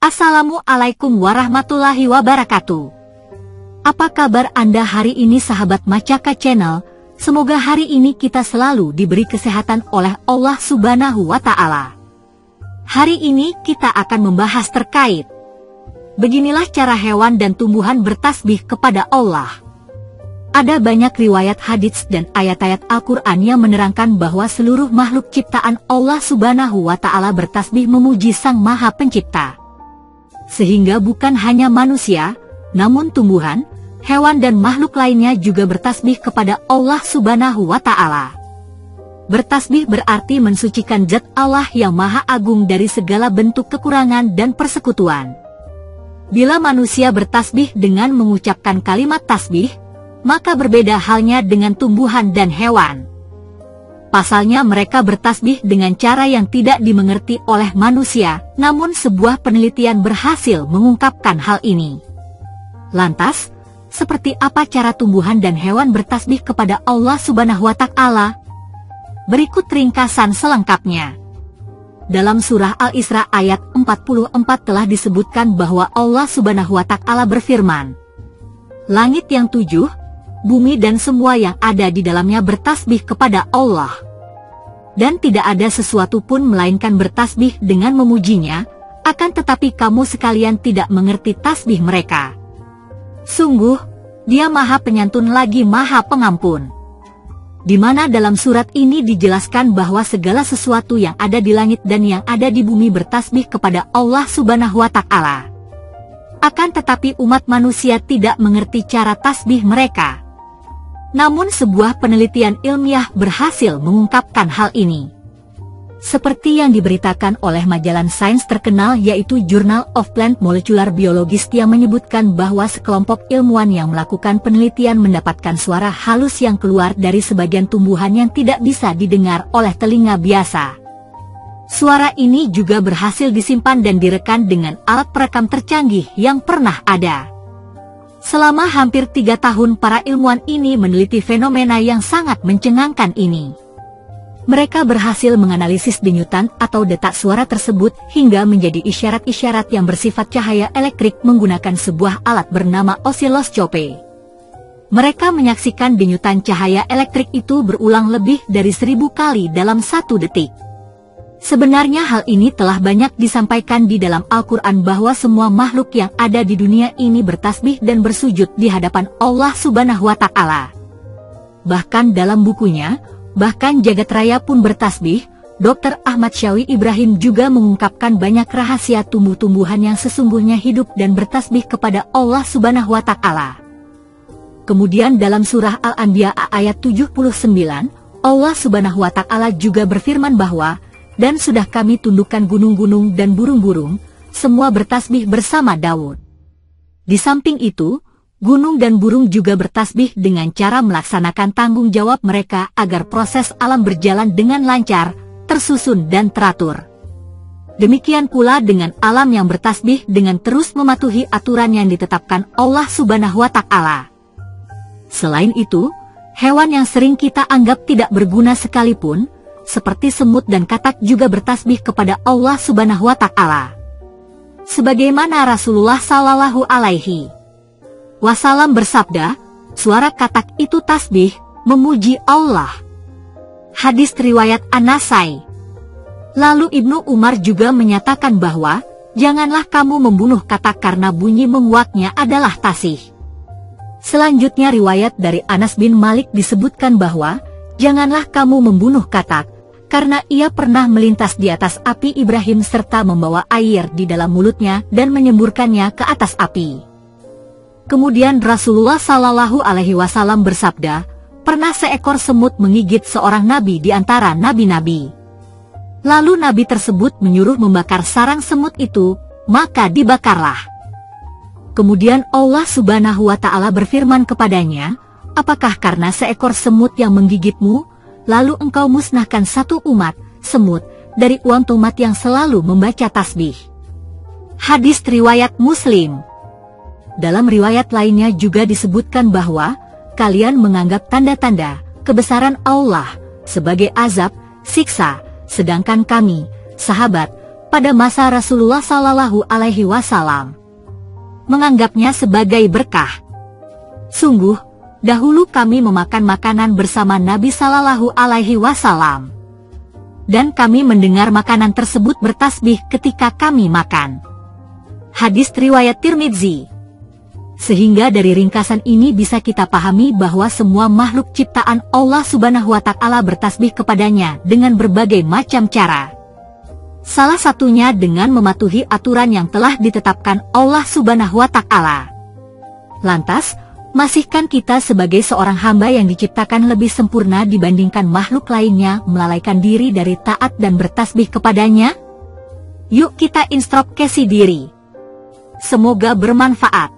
Assalamualaikum warahmatullahi wabarakatuh. Apa kabar Anda hari ini sahabat Macaka Channel? Semoga hari ini kita selalu diberi kesehatan oleh Allah Subhanahu wa Ta'ala. Hari ini kita akan membahas terkait beginilah cara hewan dan tumbuhan bertasbih kepada Allah. Ada banyak riwayat hadits dan ayat-ayat Al-Quran yang menerangkan bahwa seluruh makhluk ciptaan Allah Subhanahu wa Ta'ala bertasbih memuji Sang Maha Pencipta. Sehingga bukan hanya manusia, namun tumbuhan, hewan dan makhluk lainnya juga bertasbih kepada Allah Subhanahu wa Ta'ala. Bertasbih berarti mensucikan zat Allah yang Maha Agung dari segala bentuk kekurangan dan persekutuan. Bila manusia bertasbih dengan mengucapkan kalimat tasbih, maka berbeda halnya dengan tumbuhan dan hewan. Pasalnya mereka bertasbih dengan cara yang tidak dimengerti oleh manusia, namun sebuah penelitian berhasil mengungkapkan hal ini. Lantas, seperti apa cara tumbuhan dan hewan bertasbih kepada Allah Subhanahu wa Ta'ala? Berikut ringkasan selengkapnya. Dalam surah Al-Isra ayat 44 telah disebutkan bahwa Allah Subhanahu wa Ta'ala berfirman, "Langit yang 7, bumi dan semua yang ada di dalamnya bertasbih kepada Allah. Dan tidak ada sesuatu pun melainkan bertasbih dengan memujinya, akan tetapi kamu sekalian tidak mengerti tasbih mereka. Sungguh, Dia Maha Penyantun lagi Maha Pengampun." Di mana dalam surat ini dijelaskan bahwa segala sesuatu yang ada di langit dan yang ada di bumi bertasbih kepada Allah Subhanahu wa Ta'ala. Akan tetapi umat manusia tidak mengerti cara tasbih mereka. Namun sebuah penelitian ilmiah berhasil mengungkapkan hal ini. Seperti yang diberitakan oleh majalah sains terkenal yaitu Journal of Plant Molecular Biologist yang menyebutkan bahwa sekelompok ilmuwan yang melakukan penelitian mendapatkan suara halus yang keluar dari sebagian tumbuhan yang tidak bisa didengar oleh telinga biasa. Suara ini juga berhasil disimpan dan direkam dengan alat perekam tercanggih yang pernah ada. Selama hampir 3 tahun para ilmuwan ini meneliti fenomena yang sangat mencengangkan ini. Mereka berhasil menganalisis denyutan atau detak suara tersebut hingga menjadi isyarat-isyarat yang bersifat cahaya elektrik menggunakan sebuah alat bernama osiloskope. Mereka menyaksikan denyutan cahaya elektrik itu berulang lebih dari 1000 kali dalam 1 detik. Sebenarnya hal ini telah banyak disampaikan di dalam Al-Quran bahwa semua makhluk yang ada di dunia ini bertasbih dan bersujud di hadapan Allah Subhanahu wa Ta'ala. Bahkan dalam bukunya, Bahkan Jagat Raya pun bertasbih, Dr. Ahmad Syawi Ibrahim juga mengungkapkan banyak rahasia tumbuh-tumbuhan yang sesungguhnya hidup dan bertasbih kepada Allah Subhanahu wa Ta'ala. Kemudian dalam surah Al-Anbiya ayat 79, Allah Subhanahu wa Ta'ala juga berfirman bahwa, "Dan sudah kami tundukkan gunung-gunung dan burung-burung, semua bertasbih bersama Daud." Di samping itu, gunung dan burung juga bertasbih dengan cara melaksanakan tanggung jawab mereka agar proses alam berjalan dengan lancar, tersusun dan teratur. Demikian pula dengan alam yang bertasbih dengan terus mematuhi aturan yang ditetapkan Allah Subhanahu wa Ta'ala. Selain itu, hewan yang sering kita anggap tidak berguna sekalipun, seperti semut dan katak juga bertasbih kepada Allah Subhanahu wa Ta'ala. Sebagaimana Rasulullah Shallallahu Alaihi Wasallam bersabda, "Suara katak itu tasbih, memuji Allah." Hadis riwayat An-Nasai. Lalu Ibnu Umar juga menyatakan bahwa, "Janganlah kamu membunuh katak karena bunyi menguaknya adalah tasbih." Selanjutnya riwayat dari Anas bin Malik disebutkan bahwa, "Janganlah kamu membunuh katak, karena ia pernah melintas di atas api Ibrahim serta membawa air di dalam mulutnya dan menyemburkannya ke atas api." Kemudian Rasulullah Shallallahu Alaihi Wasallam bersabda, "Pernah seekor semut menggigit seorang nabi di antara nabi-nabi. Lalu nabi tersebut menyuruh membakar sarang semut itu, maka dibakarlah. Kemudian Allah Subhanahu wa Ta'ala berfirman kepadanya, 'Apakah karena seekor semut yang menggigitmu, lalu engkau musnahkan satu umat, semut, dari umat yang selalu membaca tasbih?'" Hadis riwayat Muslim. Dalam riwayat lainnya juga disebutkan bahwa, "Kalian menganggap tanda-tanda kebesaran Allah sebagai azab, siksa, sedangkan kami, sahabat, pada masa Rasulullah Shallallahu Alaihi Wasallam, menganggapnya sebagai berkah. Sungguh, dahulu kami memakan makanan bersama Nabi Shallallahu Alaihi Wasallam, dan kami mendengar makanan tersebut bertasbih ketika kami makan. Hadis riwayat Tirmidzi. Sehingga dari ringkasan ini bisa kita pahami bahwa semua makhluk ciptaan Allah Subhanahu wa Ta'ala bertasbih kepadanya dengan berbagai macam cara. Salah satunya dengan mematuhi aturan yang telah ditetapkan Allah Subhanahu wa Ta'ala. Lantas, masihkan kita sebagai seorang hamba yang diciptakan lebih sempurna dibandingkan makhluk lainnya melalaikan diri dari taat dan bertasbih kepadanya? Yuk kita introspeksi diri. Semoga bermanfaat.